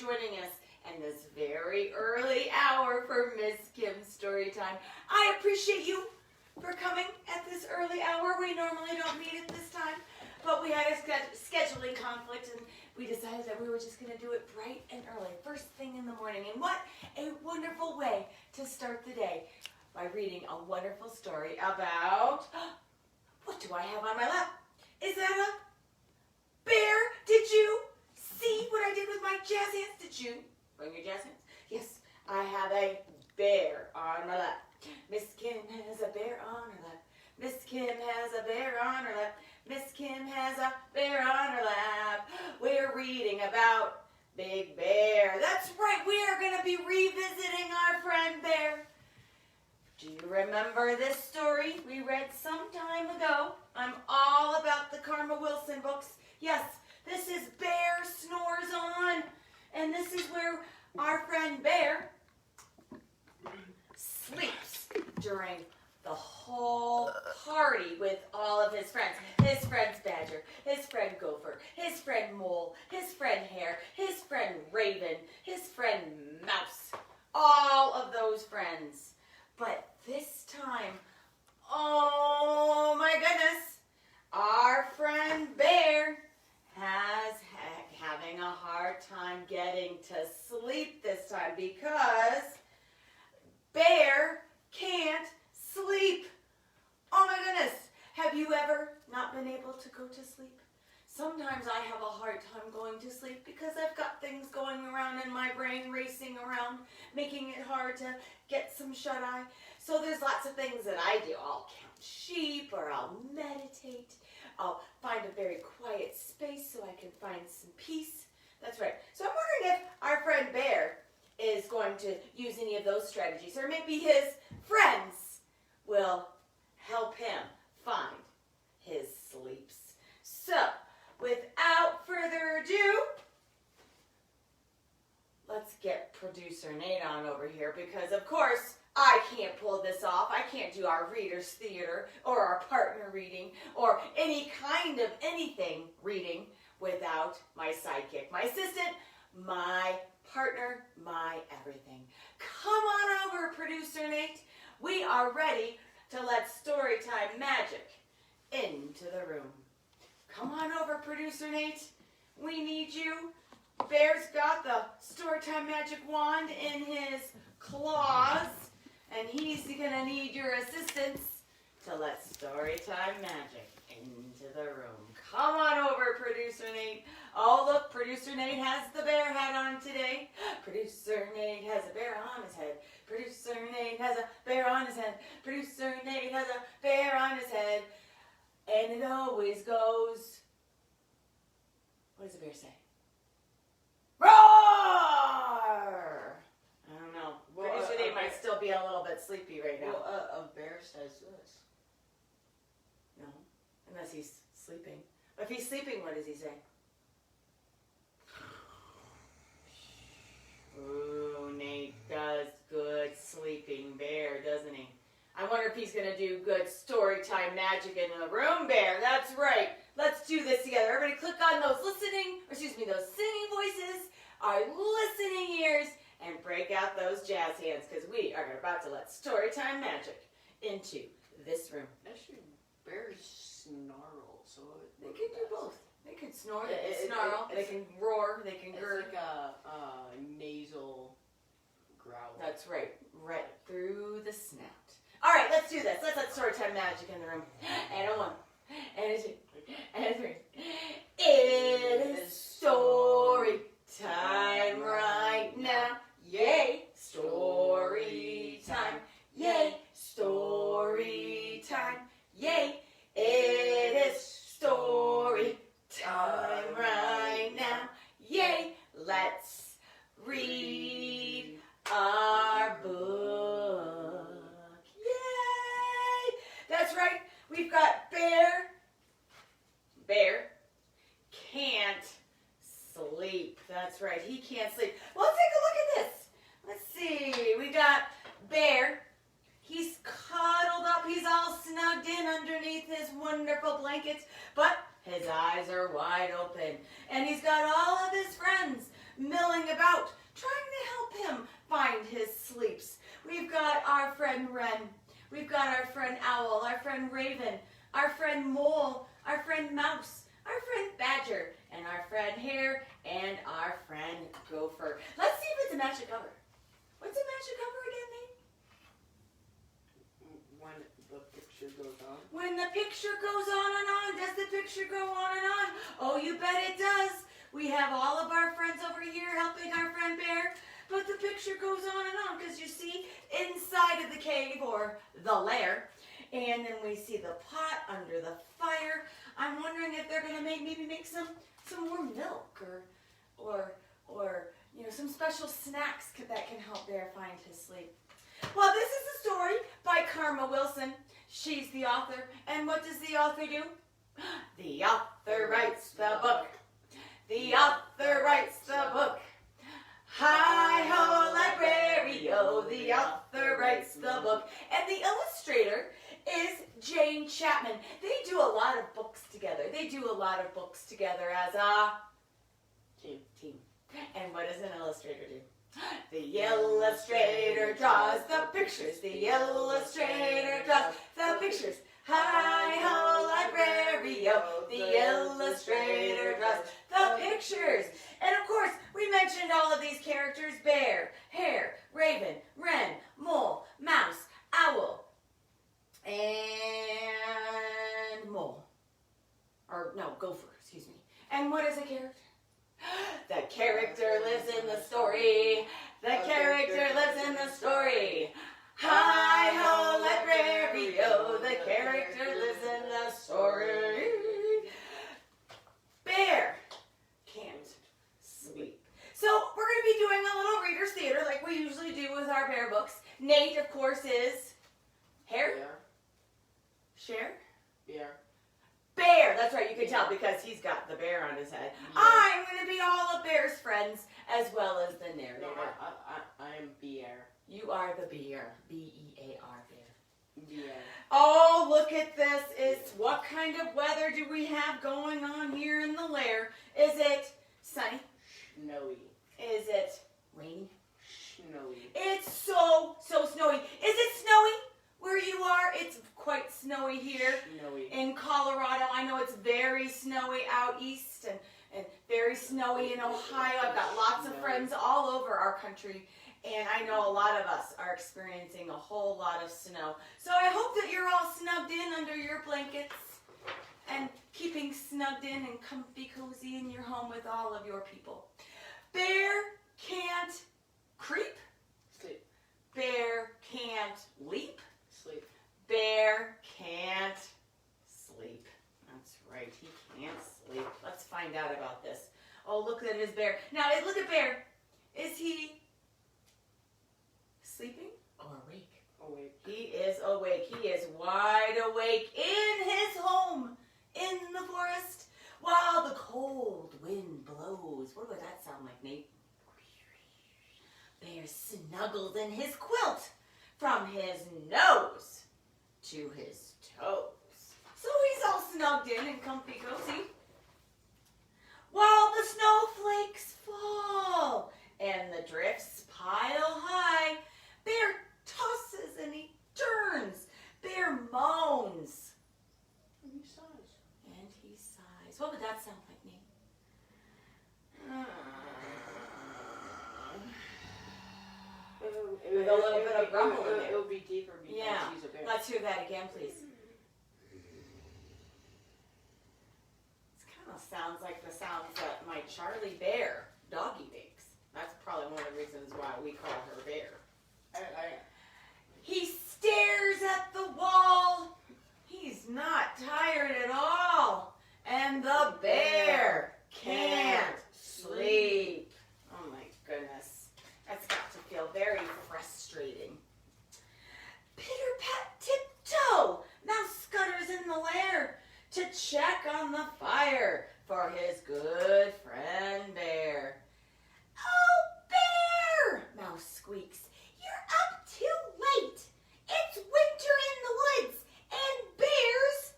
joining us in this very early hour for Miss Kim's story time. I appreciate you for coming at this early hour. We normally don't meet at this time, but we had a scheduling conflict, and we decided that we were just going to do it bright and early, first thing in the morning. And what a wonderful way to start the day, by reading a wonderful story about, what do I have on my lap? Is that a bear? Did you see what I did with my jazz hands? Did you bring your jazz hands? Yes, I have a bear on my lap. Miss Kim has a bear on her lap. Miss Kim has a bear on her lap. Miss Kim has a bear on her lap. We're reading about Big Bear. That's right, we are going to be revisiting our friend Bear. Do you remember this story we read some time ago? I'm all about the Karma Wilson books. Yes, this is Bear Snores On. And this is where our friend Bear sleeps during the whole party with all of his friends. His friends Badger, his friend Gopher, his friend Mole, his friend Hare, his friend Raven, his friend Mouse. All of those friends. But this time, oh my goodness, our friend Bear has having a hard time getting to sleep this time because Bear can't sleep. Oh my goodness, have you ever not been able to go to sleep? Sometimes I have a hard time going to sleep because I've got things going around in my brain, racing around, making it hard to get some shut-eye. So there's lots of things that I do. I'll count sheep, or I'll meditate. I'll find a very quiet space so I can find some peace. That's right. So I'm wondering if our friend Bear is going to use any of those strategies, or maybe his friends will help him find his sleeps. So, without further ado, let's get producer Nate on over here, because of course I can't pull this off. I can't do our reader's theater or our partner reading or any kind of anything reading without my sidekick, my assistant, my partner, my everything. Come on over, producer Nate. We are ready to let Storytime Magic into the room. Come on over, producer Nate. We need you. Bear's got the Storytime Magic wand in his claws, and he's gonna need your assistance to let Storytime Magic into the room. Come on over, producer Nate. Oh, look, producer Nate has the bear hat on today. Producer Nate has a bear on his head. Producer Nate has a bear on his head. Producer Nate has a bear on his head. And it always goes, what does the bear say? Roar! I don't know. Well, producer Nate might still be a little bit sleepy right now. Well, a bear says this. No, unless he's sleeping. But if he's sleeping, what does he say? Ooh, Nate does good sleeping bear, doesn't he? I wonder if he's going to do good Storytime Magic in the room, Bear. That's right. Let's do this together. Everybody click on those those singing voices, our listening ears, and break out those jazz hands, because we are about to let Storytime Magic into this room. Actually, bears snarl, so They can do both. They can snore, they can snarl, they can roar, they can gurg. It's like a nasal growl. That's right. Right through the snout. All right, let's do this. Let's let Storytime Magic in the room. And a one, and a two, and a three. It is story time right now. Yay, story time. Yay, story time. Yay, it is story time right now. Yay, let's read our book. Yay! That's right, we've got Bear. Bear can't sleep. That's right, he can't sleep. Well, let's take a look at this. Let's see, we got Bear. He's cuddled up, he's all snugged in underneath his wonderful blankets, but his eyes are wide open. And he's got all of his friends, milling about, trying to help him find his sleeps. We've got our friend Wren. We've got our friend Owl, our friend Raven, our friend Mole, our friend Mouse, our friend Badger, and our friend Hare, and our friend Gopher. Let's see if it's a magic cover. What's a magic cover again, Nate? When the picture goes on. When the picture goes on and on, does the picture go on and on? Oh, you bet it does. We have all of our friends over here helping our friend Bear, but the picture goes on and on because you see inside of the cave or the lair, and then we see the pot under the fire. I'm wondering if they're gonna maybe make some warm milk or some special snacks that can help Bear find his sleep. Well, this is a story by Karma Wilson. She's the author, and what does the author do? The author writes the book. The author writes the book. Hi-ho, librario, the author writes the book. And the illustrator is Jane Chapman. They do a lot of books together. As a team. And what does an illustrator do? The illustrator draws the pictures. The illustrator draws the pictures. Hi-ho, librario, the illustrator draws the pictures. And of course, we mentioned all of these characters: Bear, Hare, Raven, Wren, Mole, Mouse, Owl, and Gopher, excuse me. And what is a character? The character lives in the story. The character lives in the story. Hi-ho, librario, the character lives in the story. Bear can't sleep. So we're going to be doing a little reader's theater like we usually do with our bear books. Nate, of course, is Hare? Share? Bear, that's right, you can tell because he's got the bear on his head. Yeah. I'm going to be all of Bear's friends as well as the narrator. No, I am Bear. You are the bear. B-E-A-R, bear. Bear. Oh, look at this. What kind of weather do we have going on here in the lair? Is it sunny? Snowy. Is it rainy? Snowy. It's so snowy. Is it snowy where you are? It's quite snowy here. Snowy. In Colorado. I know it's very snowy out east and very snowy in Ohio. I've got lots of friends all over our country, and I know a lot of us are experiencing a whole lot of snow. So I hope that you're all snugged in under your blankets and keeping snugged in and comfy cozy in your home with all of your people. Bear can't creep. Sleep. Bear can't leap. Sleep. Bear can't sleep. That's right, he can't sleep. Let's find out about this. Oh, look at his bear. Now, look at Bear. Is he sleeping or awake? Awake. He is awake. He is wide awake in his home in the forest while the cold wind blows. What would that sound like, Nate? Bear snuggled in his quilt from his nose to his toes. So he's all snugged in and comfy cozy. While the snowflakes fall and the drifts pile high, Bear tosses and he turns. Bear moans. And he sighs. And he sighs. What would that sound like, Nate? With a little bit of rumble in there. It will be deeper because he's a bear. Let's hear that again, please. This kind of sounds like the sounds that my Charlie Bear doggy makes. That's probably one of the reasons why we call her Bear. He stares at the wall. He's not tired at all. And the bear can't sleep. Oh my goodness. That's got to feel very frustrating. Pitter-pat tiptoe. Mouse scutters in the lair to check on the fire for his good friend Bear. Oh, Bear! Mouse squeaks. You're up too late. It's winter in the woods, and bears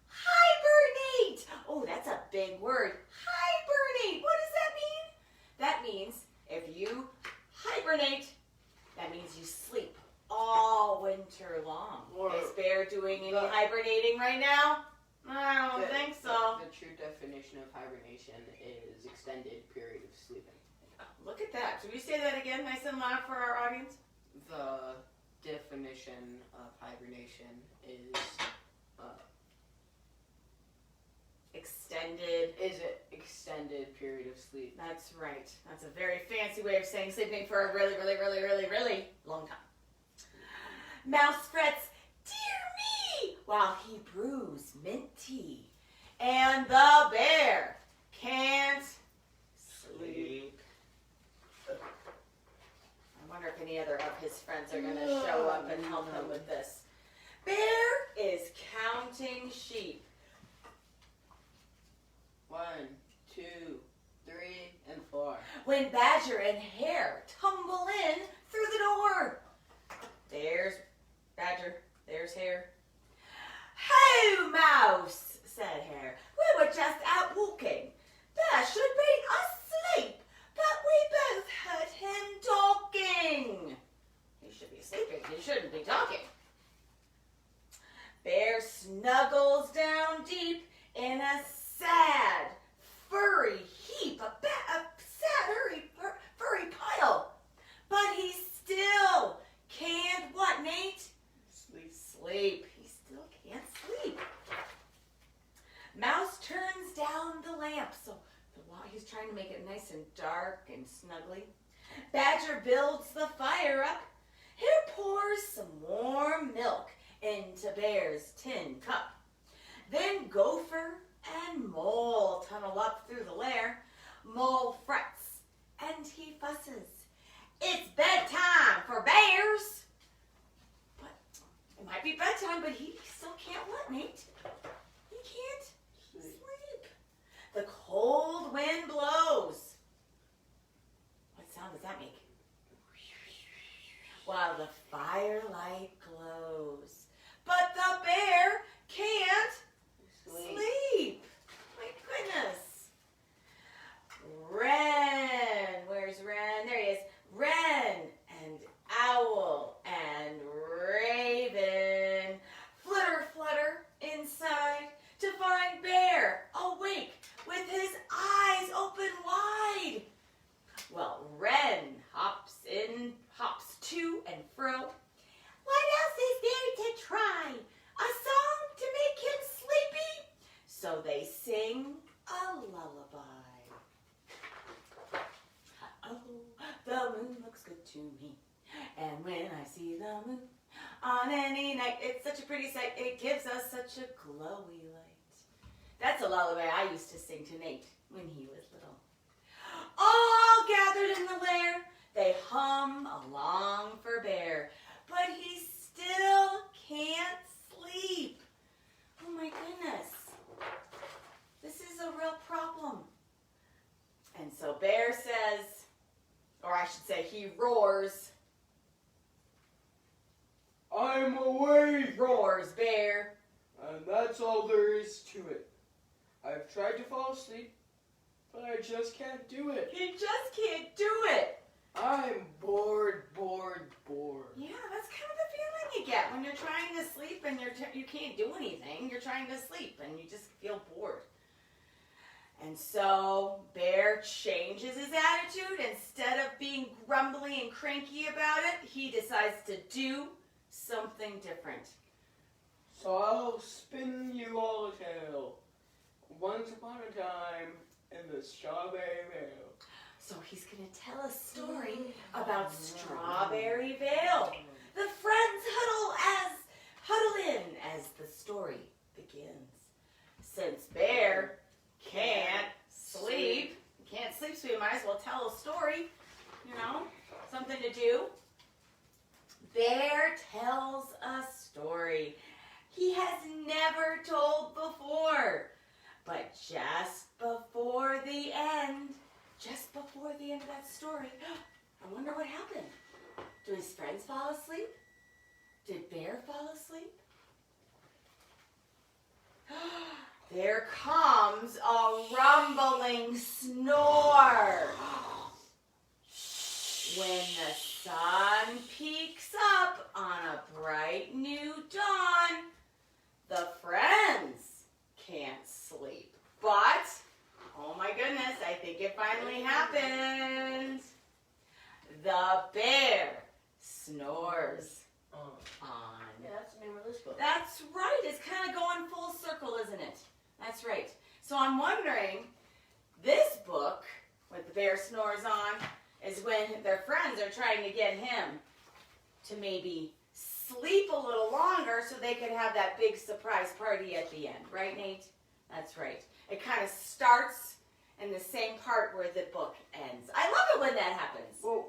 hibernate. Oh, that's a big word. Hibernate. What does that mean? That winter long. Or- Is Bear doing any the- hibernating right now? I don't think so. The true definition of hibernation is extended period of sleeping. Look at that. Should we say that again nice and loud for our audience? The definition of hibernation is Extended. an extended period of sleep. That's right. That's a very fancy way of saying sleeping for a really, really, really, really, really long time. Mouse frets, "Dear me," while he brews mint tea. And the bear can't sleep. I wonder if any other of his friends are going to show up and help him with this. Bear is counting sheep. 1, 2, 3, and 4. When Badger and Hare tumble in through the door. There's Badger, there's Hare. "Ho, Mouse," said Hare. "We were just out walking. Bear should be asleep, but we both heard him talking." He should be sleeping, he shouldn't be talking. Bear snuggles down deep in a sad, furry heap, a sad, furry pile. But he still can't what, Nate? Sleep. He still can't sleep. Mouse turns down the lamp, so he's trying to make it nice and dark and snuggly. Badger builds the fire up. Hare pours some warm milk into Bear's tin cup. Then Gopher and Mole tunnel up through the lair. Mole frets and he fusses. "It's bedtime for bears." But it might be bedtime, but he still can't what, Nate? He can't sleep. The cold wind blows. What sound does that make? While the firelight glows. But the bear can't sleep. My goodness. Wren. Where's Wren? There he is. Wren and Owl and Raven flutter inside to find Bear awake with his eyes open wide. Well, Wren hops to and fro. "What else is there to try? A song to make him sleepy?" So they sing a lullaby. "Oh, the moon looks good to me, and when I see the moon on any night, it's such a pretty sight, it gives us such a glowy light." That's a lullaby I used to sing to Nate when he was little. All gathered in the lair, they hum along for Bear, but he still can't sleep. Oh my goodness. This is a real problem. And so Bear says, or I should say he roars. "I'm awake!" Roars Bear. And that's all there is to it. I've tried to fall asleep, but I just can't do it. He just can't do it. I'm bored. Yeah, that's kind of the feeling you get when you're trying to sleep and you can't do anything. You're trying to sleep and you just feel bored. And so Bear changes his attitude. Instead of being grumbly and cranky about it, he decides to do something different. So I'll spin you all a tale. Once upon a time in the Strawberry Vale. So he's going to tell a story about Strawberry Vale. The friends huddle in as the story begins. Since Bear can't sleep, so we might as well tell a story, something to do. Bear tells a story he has never told before. But just before the end of that story, I wonder what happened. Do his friends fall asleep? Did Bear fall asleep? There comes a rumbling snore. When the sun peeks up on a bright I'm wondering, this book, with the bear snores on, is when their friends are trying to get him to maybe sleep a little longer so they could have that big surprise party at the end. Right, Nate? That's right. It kind of starts in the same part where the book ends. I love it when that happens. Well,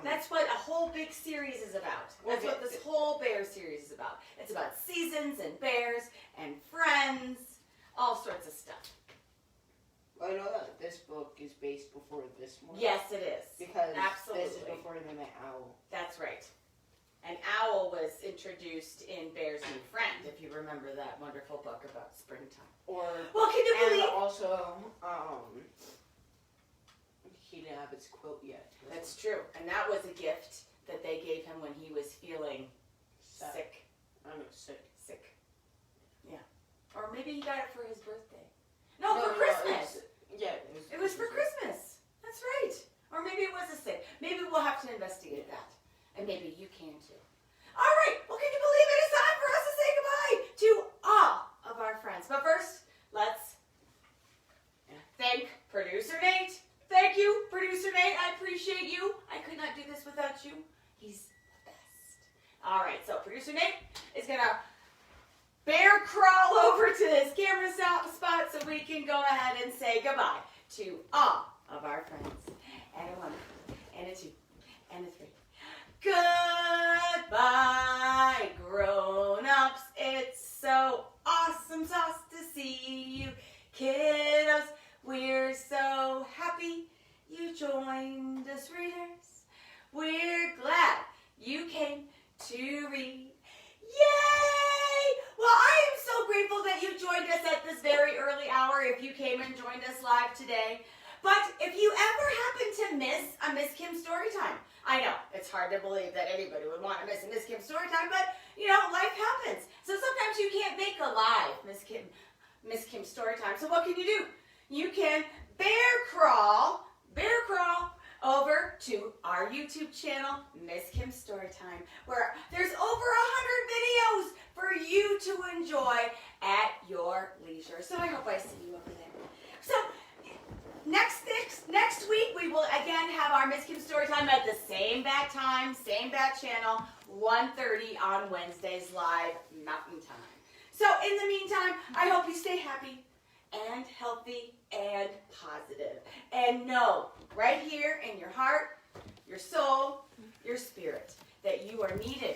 That's what a whole big series is about. That's what this whole bear series is about. It's about seasons and bears and friends, all sorts of stuff. I know that this book is based before this one. Yes, it is. Because Absolutely. this is before they met Owl. That's right. And Owl was introduced in Bear's New Friend, if you remember that wonderful book about springtime. Well, can you And believe? also, he didn't have his quilt yet. That's true. And that was a gift that they gave him when he was feeling Sad. sick. I know, sick. Sick. Yeah. Or maybe he got it for his birthday. No, for Christmas. It was for Christmas. That's right. Or maybe it was a sick. Maybe we'll have to investigate that. And maybe you can too. All right. Well, can you believe it is time for us to say goodbye to all of our friends. But first, let's thank Producer Nate. Thank you, Producer Nate. I appreciate you. I could not do this without you. He's the best. All right. So Producer Nate is going to bear crawl over to this camera spot so we can go ahead and say goodbye to all of our friends. And a one, and a two, and a three. Goodbye, grown-ups. It's so awesome sauce to see you. Kiddos, we're so happy you joined us, readers. We're glad you came to read. Yay! Well, I am so grateful that you joined us at this very early hour if you came and joined us live today. But if you ever happen to miss a Miss Kim story time, I know, it's hard to believe that anybody would want to miss a Miss Kim story time, but, you know, life happens. So sometimes you can't make a live Miss Kim story time. So what can you do? You can bear crawl over to our YouTube channel, Miss Kim Storytime, where there's over 100 videos for you to enjoy at your leisure. So I hope I see you over there. So next week, we will again have our Miss Kim Storytime at the same bat time, same bat channel, 1:30 on Wednesdays live Mountain Time. So in the meantime, I hope you stay happy and healthy and positive. And know right here in your heart, your soul, your spirit, that you are needed